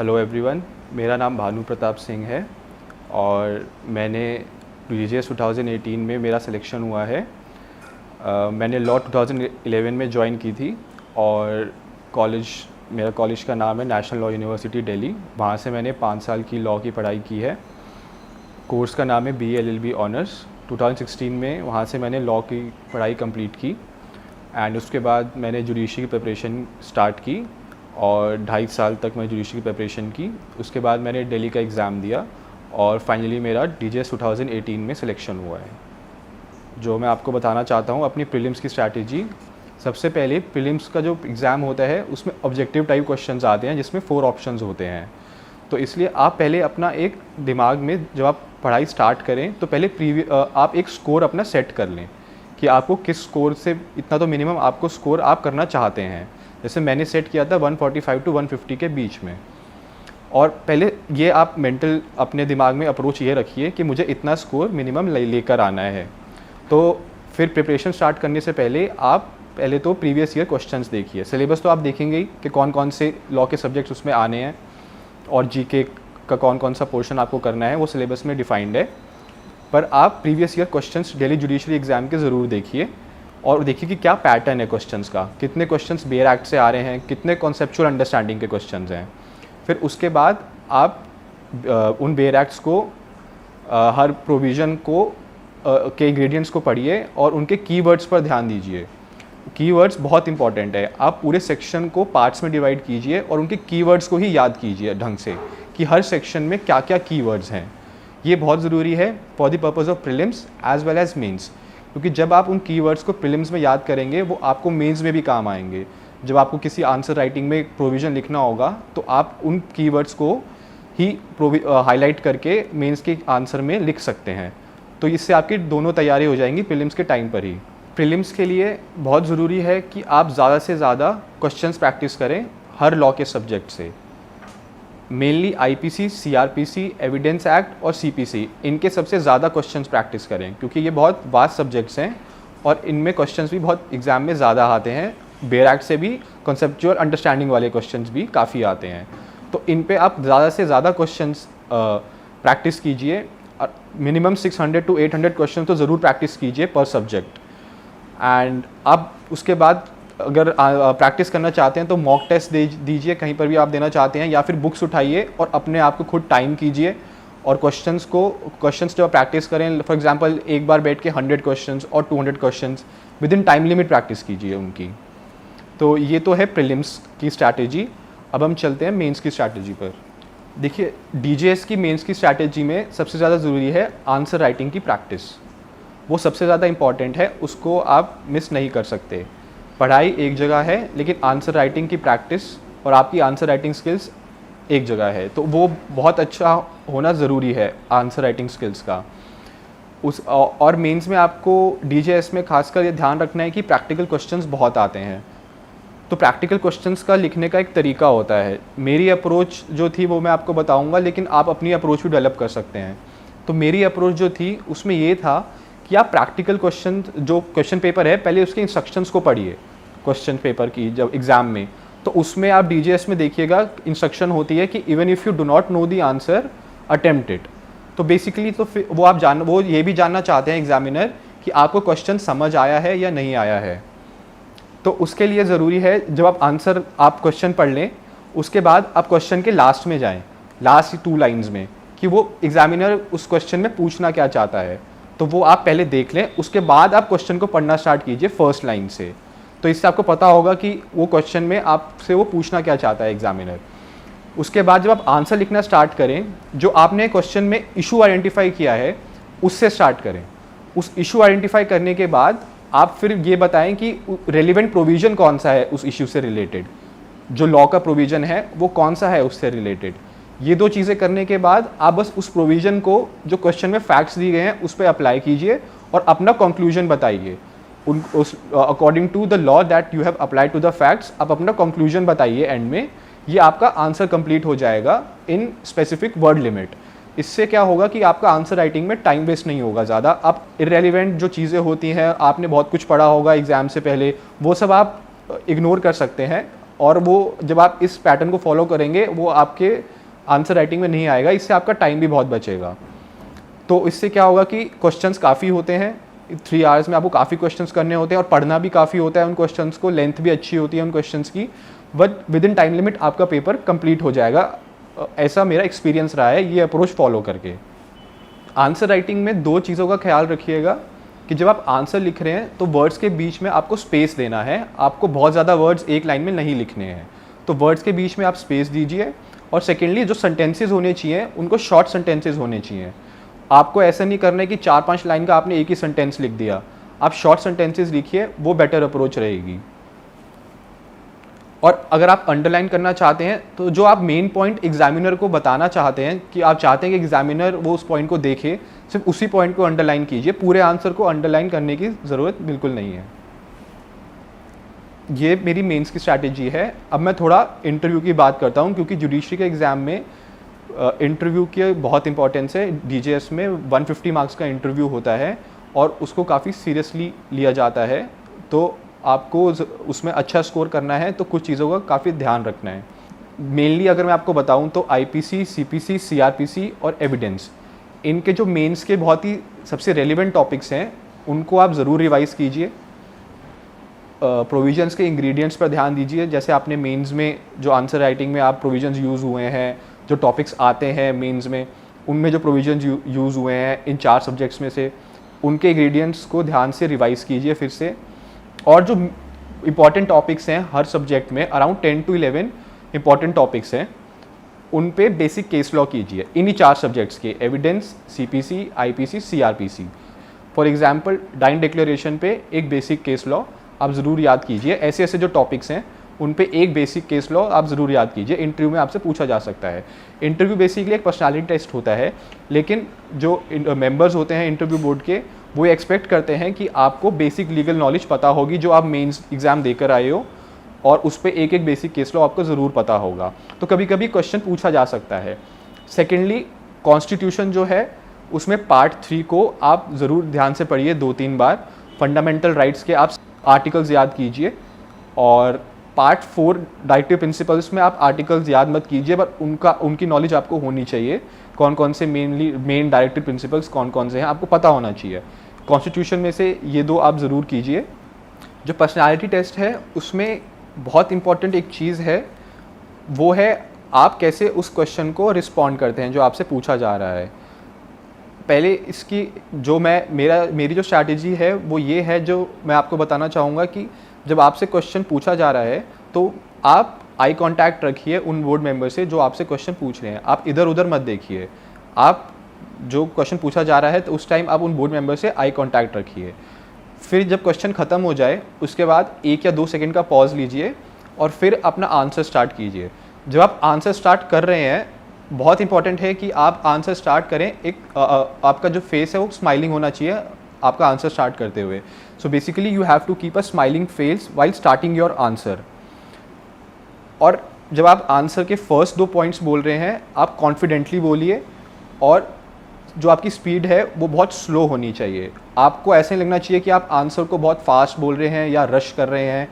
Hello everyone, मेरा नाम भानु प्रताप सिंह है और मैंने डीजीएस 2018 में मेरा सिलेक्शन हुआ है। मैंने लॉ 2011 में ज्वाइन की थी और मेरा कॉलेज का नाम है नेशनल लॉ यूनिवर्सिटी दिल्ली। वहाँ से मैंने 5 साल की लॉ की पढ़ाई की है। कोर्स का नाम है BA LLB ऑनर्स। 2016 में वहाँ से मैंने लॉ की पढ़ाई कंप्लीट की एंड उसके बाद मैंने जुडिशरी की प्रिपरेशन स्टार्ट की और 2.5 साल तक मैं जुडिशरी की प्रिपरेशन की। उसके बाद मैंने दिल्ली का एग्ज़ाम दिया और फाइनली मेरा डीजीएस 2018 में सिलेक्शन हुआ है। जो मैं आपको बताना चाहता हूँ अपनी प्रीलिम्स की स्ट्रैटेजी। सबसे पहले प्रीलिम्स का जो एग्ज़ाम होता है उसमें ऑब्जेक्टिव टाइप क्वेश्चंस आते हैं जिसमें 4 ऑप्शंस होते हैं। तो इसलिए आप पहले अपना एक दिमाग में जब आप पढ़ाई स्टार्ट करें तो पहले आप एक स्कोर अपना सेट कर लें कि आपको किस स्कोर से इतना तो मिनिमम आपको स्कोर आप करना चाहते हैं। जैसे मैंने सेट किया था 145 to 150 के बीच में। और पहले ये आप मेंटल अपने दिमाग में अप्रोच ये रखिए कि मुझे इतना स्कोर मिनिमम लेकर आना है। तो फिर प्रिपरेशन स्टार्ट करने से पहले आप पहले तो प्रीवियस ईयर क्वेश्चंस देखिए। सिलेबस तो आप देखेंगे ही कि कौन कौन से लॉ के सब्जेक्ट्स उसमें आने हैं और जीके का कौन कौन सा पोर्शन आपको करना है, वो सिलेबस में डिफाइंड है। पर आप previous year questions Delhi judiciary exam के ज़रूर देखिए और देखिए कि क्या पैटर्न है क्वेश्चंस का, कितने क्वेश्चंस बेयर एक्ट से आ रहे हैं, कितने कॉन्सेप्चुअल अंडरस्टैंडिंग के क्वेश्चंस हैं। फिर उसके बाद आप उन बेयर एक्ट्स को हर प्रोविज़न को के इंग्रेडिएंट्स को पढ़िए और उनके कीवर्ड्स पर ध्यान दीजिए। कीवर्ड्स बहुत इंपॉर्टेंट है। आप पूरे सेक्शन को पार्ट्स में डिवाइड कीजिए और उनके कीवर्ड्स को ही याद कीजिए ढंग से कि हर सेक्शन में क्या क्या कीवर्ड्स हैं। ये बहुत ज़रूरी है for the purpose of prelims as well as mains, क्योंकि जब आप उन कीवर्ड्स को प्रीलिम्स में याद करेंगे वो आपको मेंस में भी काम आएंगे। जब आपको किसी आंसर राइटिंग में प्रोविज़न लिखना होगा तो आप उन कीवर्ड्स को ही हाईलाइट करके मेंस के आंसर में लिख सकते हैं। तो इससे आपकी दोनों तैयारी हो जाएंगी प्रीलिम्स के टाइम पर ही। प्रीलिम्स के लिए बहुत ज़रूरी है कि आप ज़्यादा से ज़्यादा क्वेश्चंस प्रैक्टिस करें हर लॉ के सब्जेक्ट से। Mainly IPC, CRPC, evidence act और CPC, इनके सबसे ज़्यादा क्वेश्चंस प्रैक्टिस करें क्योंकि ये बहुत वास्ट सब्जेक्ट्स हैं और इनमें क्वेश्चंस भी बहुत एग्ज़ाम में ज़्यादा आते हैं। बेयर एक्ट से भी कॉन्सेप्चुअल अंडरस्टैंडिंग वाले क्वेश्चंस भी काफ़ी आते हैं। तो इन पे आप ज़्यादा से ज़्यादा क्वेश्चंस प्रैक्टिस कीजिए। मिनिमम 600 to 800 क्वेश्चन तो ज़रूर प्रैक्टिस कीजिए पर सब्जेक्ट। एंड आप उसके बाद अगर प्रैक्टिस करना चाहते हैं तो मॉक टेस्ट दीजिए कहीं पर भी आप देना चाहते हैं, या फिर बुक्स उठाइए और अपने आप को खुद टाइम कीजिए और क्वेश्चंस जब प्रैक्टिस करें, फॉर एग्जांपल एक बार बैठ के 100 क्वेश्चंस और 200 questions with in time limit practice कीजिए उनकी। तो ये तो है प्रीलिम्स की स्ट्रैटेजी। अब हम चलते हैं मेंस की स्ट्रैटेजी पर। देखिए, डीजीएस की मेंस की स्ट्रैटेजी में सबसे ज़्यादा ज़रूरी है आंसर राइटिंग की प्रैक्टिस। वो सबसे ज़्यादा इंपॉर्टेंट है, उसको आप मिस नहीं कर सकते। पढ़ाई एक जगह है लेकिन आंसर राइटिंग की प्रैक्टिस और आपकी आंसर राइटिंग स्किल्स एक जगह है, तो वो बहुत अच्छा होना ज़रूरी है आंसर राइटिंग स्किल्स का। और मेंस में आपको डीजीएस में खासकर ये ध्यान रखना है कि प्रैक्टिकल क्वेश्चंस बहुत आते हैं। तो प्रैक्टिकल क्वेश्चंस का लिखने का एक तरीका होता है। मेरी अप्रोच जो थी वो मैं आपको बताऊंगा, लेकिन आप अपनी अप्रोच भी डेवलप कर सकते हैं। तो मेरी अप्रोच जो थी उसमें ये था कि आप प्रैक्टिकल क्वेश्चन पेपर है पहले उसके इंस्ट्रक्शंस को पढ़िए। क्वेश्चन पेपर की जब एग्ज़ाम में, तो उसमें आप डीजीएस में देखिएगा इंस्ट्रक्शन होती है कि even if you do not know the answer attempt it. तो बेसिकली तो वो ये भी जानना चाहते हैं एग्जामिनर कि आपको क्वेश्चन समझ आया है या नहीं आया है। तो उसके लिए ज़रूरी है जब आप क्वेश्चन पढ़ लें उसके बाद आप क्वेश्चन के लास्ट में जाएं, लास्ट 2 लाइन्स में, कि वो एग्जामिनर उस क्वेश्चन में पूछना क्या चाहता है। तो वो आप पहले देख लें, उसके बाद आप क्वेश्चन को पढ़ना स्टार्ट कीजिए फर्स्ट लाइन से। तो इससे आपको पता होगा कि वो क्वेश्चन में आपसे वो पूछना क्या चाहता है एग्जामिनर। उसके बाद जब आप आंसर लिखना स्टार्ट करें, जो आपने क्वेश्चन में इशू आइडेंटिफाई किया है उससे स्टार्ट करें। उस इशू आइडेंटिफाई करने के बाद आप फिर ये बताएं कि रेलिवेंट प्रोविज़न कौन सा है उस इशू से रिलेटेड, जो लॉ का प्रोविज़न है वो कौन सा है उससे रिलेटेड। ये 2 चीज़ें करने के बाद आप बस उस प्रोविज़न को जो क्वेश्चन में फैक्ट्स दिए गए हैं उस पर अप्लाई कीजिए और अपना कंक्लूजन बताइए। According to the law that you have applied to the facts, आप अपना कंक्लूजन बताइए एंड में। ये आपका आंसर कंप्लीट हो जाएगा इन स्पेसिफिक वर्ड लिमिट। इससे क्या होगा कि आपका आंसर राइटिंग में टाइम वेस्ट नहीं होगा ज़्यादा। आप इररेलेवेंट जो चीज़ें होती हैं, आपने बहुत कुछ पढ़ा होगा एग्ज़ाम से पहले, वो सब आप इग्नोर कर सकते हैं और वो जब आप इस पैटर्न को फॉलो करेंगे वो आपके आंसर राइटिंग में नहीं आएगा, इससे आपका टाइम भी बहुत बचेगा। तो इससे क्या होगा कि क्वेश्चंस काफ़ी होते हैं, 3 आवर्स में आपको काफ़ी क्वेश्चंस करने होते हैं और पढ़ना भी काफ़ी होता है उन क्वेश्चंस को, लेंथ भी अच्छी होती है उन क्वेश्चंस की, but with in time limit आपका पेपर कंप्लीट हो जाएगा। ऐसा मेरा एक्सपीरियंस रहा है ये अप्रोच फॉलो करके। आंसर राइटिंग में 2 चीज़ों का ख्याल रखिएगा कि जब आप आंसर लिख रहे हैं तो वर्ड्स के बीच में आपको स्पेस देना है, आपको बहुत ज़्यादा वर्ड्स एक लाइन में नहीं लिखने हैं, तो वर्ड्स के बीच में आप स्पेस दीजिए। और सेकेंडली जो सेंटेंसेस होने चाहिए उनको शॉर्ट सेंटेंसेस होने चाहिए। आपको ऐसा नहीं करना है कि 4-5 लाइन का आपने एक ही सेंटेंस लिख दिया, आप शॉर्ट सेंटेंसेस लिखिए, वो बेटर अप्रोच रहेगी। और अगर आप अंडरलाइन करना चाहते हैं तो जो आप मेन पॉइंट एग्जामिनर को बताना चाहते हैं कि आप चाहते हैं कि एग्जामिनर वो उस पॉइंट को देखे, सिर्फ उसी पॉइंट को अंडरलाइन कीजिए, पूरे आंसर को अंडरलाइन करने की ज़रूरत बिल्कुल नहीं है। ये मेरी मेंस की स्ट्रैटेजी है। अब मैं थोड़ा इंटरव्यू की बात करता हूँ, क्योंकि जुडिशरी के एग्ज़ाम में इंटरव्यू की बहुत इंपॉर्टेंस है। डीजेएस में 150 मार्क्स का इंटरव्यू होता है और उसको काफ़ी सीरियसली लिया जाता है, तो आपको उसमें अच्छा स्कोर करना है तो कुछ चीज़ों का काफ़ी ध्यान रखना है। मेनली अगर मैं आपको बताऊं तो आईपीसी, सीपीसी, सीआरपीसी और एविडेंस, इनके जो मेंस के बहुत ही सबसे रेलिवेंट टॉपिक्स हैं उनको आप ज़रूर रिवाइज़ कीजिए। प्रोविजंस के इंग्रेडिएंट्स पर ध्यान दीजिए, जैसे आपने मेंस में जो आंसर राइटिंग में आप प्रोविजंस यूज़ हुए हैं, जो टॉपिक्स आते हैं मेंस में उनमें जो प्रोविजंस यूज़ हुए हैं इन 4 सब्जेक्ट्स में से, उनके इंग्रेडिएंट्स को ध्यान से रिवाइज़ कीजिए फिर से। और जो इम्पॉर्टेंट टॉपिक्स हैं हर सब्जेक्ट में, अराउंड 10 to 11 इम्पॉर्टेंट टॉपिक्स हैं, उन पे बेसिक केस लॉ कीजिए इन्हीं 4 सब्जेक्ट्स के, evidence, CPC, IPC, CrPC. For example dying declaration पे एक बेसिक केस लॉ आप ज़रूर याद कीजिए। ऐसे ऐसे जो टॉपिक्स हैं उन पे एक बेसिक केस लॉ आप ज़रूर याद कीजिए, इंटरव्यू में आपसे पूछा जा सकता है। इंटरव्यू बेसिकली एक पर्सनालिटी टेस्ट होता है, लेकिन जो मेंबर्स होते हैं इंटरव्यू बोर्ड के वो एक्सपेक्ट करते हैं कि आपको बेसिक लीगल नॉलेज पता होगी जो आप मेंस एग्ज़ाम देकर आए हो, और उस पर एक एक बेसिक केस लॉ आपको ज़रूर पता होगा, तो कभी कभी क्वेश्चन पूछा जा सकता है। सेकेंडली कॉन्स्टिट्यूशन जो है उसमें पार्ट 3 को आप ज़रूर ध्यान से पढ़िए 2-3 बार। फंडामेंटल राइट्स के आप आर्टिकल्स याद कीजिए, और पार्ट 4 डायरेक्टिव प्रिंसिपल्स में आप आर्टिकल्स याद मत कीजिए, बट उनकी नॉलेज आपको होनी चाहिए, कौन कौन से मेन डायरेक्टिव प्रिंसिपल्स कौन कौन से हैं आपको पता होना चाहिए। कॉन्स्टिट्यूशन में से ये 2 आप ज़रूर कीजिए। जो पर्सनालिटी टेस्ट है उसमें बहुत इंपॉर्टेंट एक चीज़ है, वो है आप कैसे उस क्वेश्चन को रिस्पॉन्ड करते हैं जो आपसे पूछा जा रहा है। पहले इसकी जो मेरी जो स्ट्रैटेजी है वो ये है, जो मैं आपको बताना चाहूँगा कि जब आपसे क्वेश्चन पूछा जा रहा है तो आप आई कांटेक्ट रखिए उन बोर्ड मेंबर से जो आपसे क्वेश्चन पूछ रहे हैं, आप इधर उधर मत देखिए। आप जो क्वेश्चन पूछा जा रहा है तो उस टाइम आप उन बोर्ड मेंबर से आई कांटेक्ट रखिए। फिर जब क्वेश्चन ख़त्म हो जाए उसके बाद 1 या 2 सेकंड का पॉज लीजिए और फिर अपना आंसर स्टार्ट कीजिए। जब आप आंसर स्टार्ट कर रहे हैं, बहुत इंपॉर्टेंट है कि आप आंसर स्टार्ट करें, आपका जो फेस है वो स्माइलिंग होना चाहिए आपका आंसर स्टार्ट करते हुए। So basically you have to keep a smiling face while starting your answer. और जब आप आंसर के फर्स्ट 2 पॉइंट्स बोल रहे हैं आप कॉन्फिडेंटली बोलिए, और जो आपकी स्पीड है वो बहुत स्लो होनी चाहिए। आपको ऐसे लगना चाहिए कि आप आंसर को बहुत फास्ट बोल रहे हैं या रश कर रहे हैं,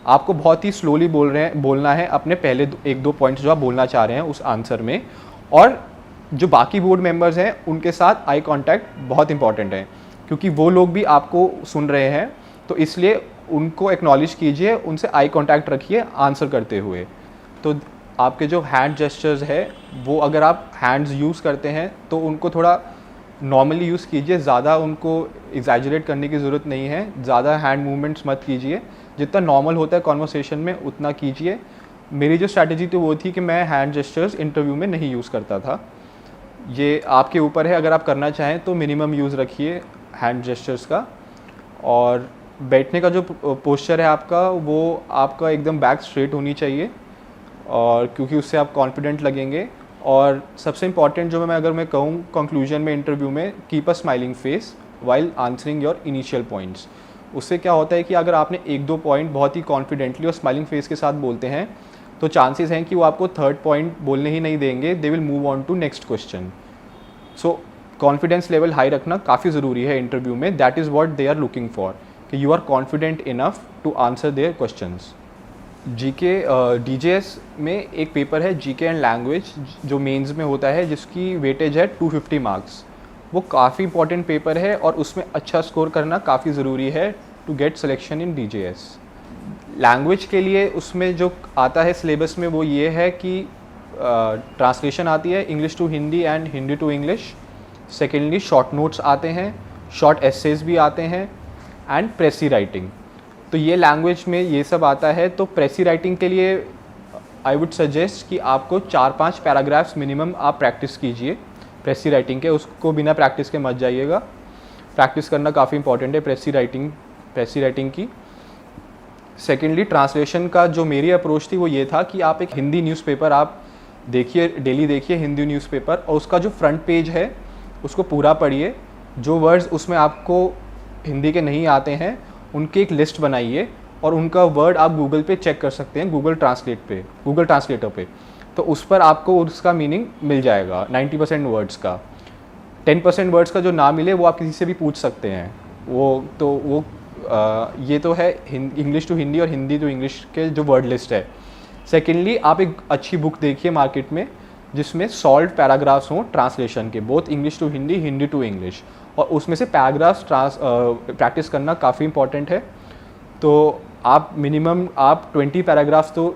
आपको बहुत ही स्लोली बोलना है अपने पहले 1-2 पॉइंट्स जो आप बोलना चाह रहे हैं उस आंसर में। और जो बाकी बोर्ड मेंबर्स हैं उनके साथ आई कांटेक्ट बहुत इंपॉर्टेंट है, क्योंकि वो लोग भी आपको सुन रहे हैं, तो इसलिए उनको एक्नॉलेज कीजिए, उनसे आई कांटेक्ट रखिए आंसर करते हुए। तो आपके जो हैंड जेस्चर्स है वो अगर आप हैंड्स यूज़ करते हैं तो उनको थोड़ा नॉर्मली यूज़ कीजिए, ज़्यादा उनको एग्जैजरेट करने की ज़रूरत नहीं है, ज़्यादा हैंड मूवमेंट्स मत कीजिए, जितना नॉर्मल होता है कॉन्वर्सेशन में उतना कीजिए। मेरी जो स्ट्रैटेजी थी वो थी कि मैं हैंड जेस्चर्स इंटरव्यू में नहीं यूज़ करता था। ये आपके ऊपर है, अगर आप करना चाहें तो मिनिमम यूज़ रखिए हैंड जेस्चर्स का। और बैठने का जो पोस्चर है आपका वो आपका एकदम बैक स्ट्रेट होनी चाहिए, और क्योंकि उससे आप कॉन्फिडेंट लगेंगे। और सबसे इम्पॉर्टेंट जो अगर मैं कहूँ कंक्लूजन में इंटरव्यू में, keep a smiling face while answering your initial points. उससे क्या होता है कि अगर आपने 1-2 पॉइंट बहुत ही कॉन्फिडेंटली और स्माइलिंग फेस के साथ बोलते हैं तो चांसेस हैं कि वो आपको 3rd पॉइंट बोलने ही नहीं देंगे, they will move on to next question. So confidence level high रखना काफ़ी ज़रूरी है इंटरव्यू में। That is what they are looking for, कि you are confident enough to answer their questions. GK DJS में एक पेपर है जीके एंड लैंग्वेज जो मेंस में होता है, जिसकी वेटेज है 250 मार्क्स। वो काफ़ी इंपॉर्टेंट पेपर है और उसमें अच्छा स्कोर करना काफ़ी ज़रूरी है to get selection in DJS. Language के लिए उसमें जो आता है सिलेबस में वो ये है कि ट्रांसलेशन आती है English to Hindi and Hindi to English. Secondly short notes आते हैं, शॉर्ट एसेज भी आते हैं एंड प्रेसी राइटिंग। तो ये लैंग्वेज में ये सब आता है। तो प्रेसी राइटिंग के लिए आई वुड सजेस्ट कि आपको 4-5 पैराग्राफ्स मिनिमम आप प्रैक्टिस कीजिए प्रेसी राइटिंग के। उसको बिना प्रैक्टिस के मत जाइएगा। प्रैक्टिस करना काफ़ी इंपॉर्टेंट है प्रेसी राइटिंग की। सेकेंडली ट्रांसलेशन का जो मेरी अप्रोच थी वो ये था कि आप एक हिंदी न्यूज़पेपर आप देखिए, डेली देखिए हिंदी न्यूज़पेपर, और उसका जो फ्रंट पेज है उसको पूरा पढ़िए। जो वर्ड्स उसमें आपको हिंदी के नहीं आते हैं उनकी एक लिस्ट बनाइए और उनका वर्ड आप गूगल पे चेक कर सकते हैं, गूगल ट्रांसलेटर पे। तो उस पर आपको उसका मीनिंग मिल जाएगा 90% वर्ड्स का। 10% वर्ड्स का जो ना मिले वो आप किसी से भी पूछ सकते हैं। ये तो है इंग्लिश टू हिंदी और हिंदी टू इंग्लिश के जो वर्ड लिस्ट है। सेकेंडली आप एक अच्छी बुक देखिए मार्केट में जिसमें सॉल्व पैराग्राफ्स हों ट्रांसलेशन के, both English to Hindi, Hindi to English, और उसमें से पैराग्राफ्स प्रैक्टिस करना काफ़ी इंपॉर्टेंट है। तो आप मिनिमम 20 पैराग्राफ्स तो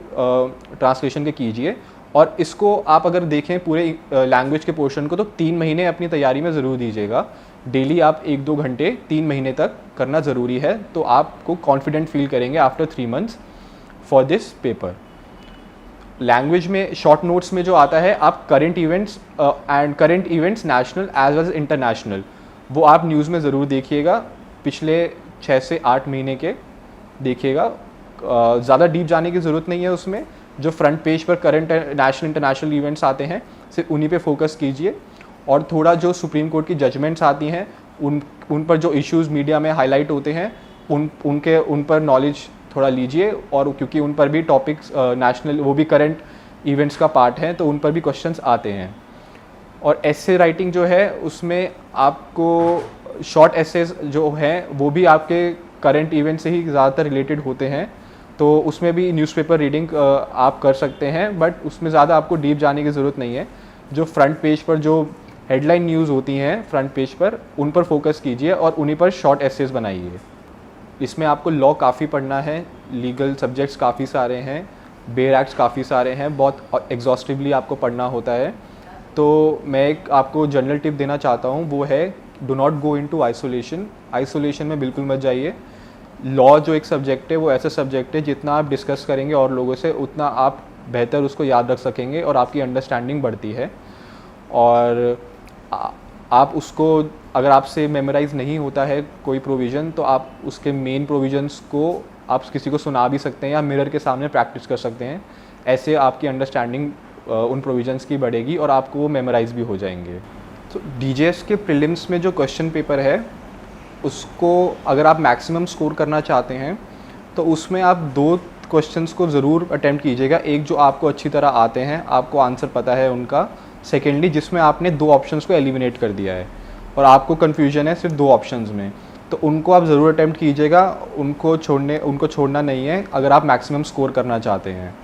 ट्रांसलेशन के कीजिए। और इसको आप अगर देखें पूरे लैंग्वेज के पोर्शन को तो 3 महीने अपनी तैयारी में ज़रूर दीजिएगा। डेली आप 1-2 घंटे 3 महीने तक करना ज़रूरी है। तो आपको कॉन्फिडेंट फील करेंगे after 3 months for this paper. Language में शॉर्ट नोट्स में जो आता है, आप current events national as well as international, वो आप न्यूज़ में ज़रूर देखिएगा। पिछले 6 से 8 महीने के देखिएगा। ज़्यादा डीप जाने की ज़रूरत नहीं है उसमें। जो फ्रंट पेज पर करंट नेशनल इंटरनेशनल इवेंट्स आते हैं सिर्फ उन्हीं पे फोकस कीजिए। और थोड़ा जो सुप्रीम कोर्ट की जजमेंट्स आती हैं उन पर जो इश्यूज़ मीडिया में हाईलाइट होते हैं उन पर नॉलेज थोड़ा लीजिए। और क्योंकि उन पर भी टॉपिक्स नेशनल, वो भी करंट इवेंट्स का पार्ट हैं, तो उन पर भी क्वेश्चंस आते हैं। और एसे राइटिंग जो है उसमें आपको शॉर्ट एसेज जो हैं वो भी आपके करंट इवेंट से ही ज़्यादातर रिलेटेड होते हैं। तो उसमें भी न्यूज़पेपर रीडिंग आप कर सकते हैं, बट उसमें ज़्यादा आपको डीप जाने की ज़रूरत नहीं है। जो फ्रंट पेज पर जो हेडलाइन न्यूज़ होती हैं फ्रंट पेज पर, उन पर फोकस कीजिए और उन्हीं पर शॉर्ट एसेज बनाइए। इसमें आपको लॉ काफ़ी पढ़ना है, लीगल सब्जेक्ट्स काफ़ी सारे हैं, बेयर एक्ट्स काफ़ी सारे हैं, बहुत एग्जॉस्टिवली आपको पढ़ना होता है। तो मैं एक आपको जनरल टिप देना चाहता हूँ, वो है do not go into isolation में बिल्कुल मत जाइए। लॉ जो एक सब्जेक्ट है वो ऐसा सब्जेक्ट है जितना आप डिस्कस करेंगे और लोगों से उतना आप बेहतर उसको याद रख सकेंगे और आपकी अंडरस्टैंडिंग बढ़ती है। और आप उसको, अगर आपसे मेमोराइज़ नहीं होता है कोई प्रोविज़न, तो आप उसके मेन प्रोविज़न्स को आप किसी को सुना भी सकते हैं या मिरर के सामने प्रैक्टिस कर सकते हैं। ऐसे आपकी अंडरस्टैंडिंग उन प्रोविज़न्स की बढ़ेगी और आपको वो मेमोराइज़ भी हो जाएंगे। तो डीजेएस के प्रीलिम्स में जो क्वेश्चन पेपर है उसको अगर आप मैक्सिमम स्कोर करना चाहते हैं तो उसमें आप 2 क्वेश्चंस को ज़रूर अटेम्प्ट कीजिएगा। एक जो आपको अच्छी तरह आते हैं, आपको आंसर पता है उनका। सेकेंडली जिसमें आपने 2 ऑप्शंस को एलिमिनेट कर दिया है और आपको कन्फ्यूजन है सिर्फ 2 ऑप्शंस में, तो उनको आप ज़रूर अटेम्प्ट कीजिएगा। उनको छोड़ना नहीं है अगर आप मैक्सिमम स्कोर करना चाहते हैं।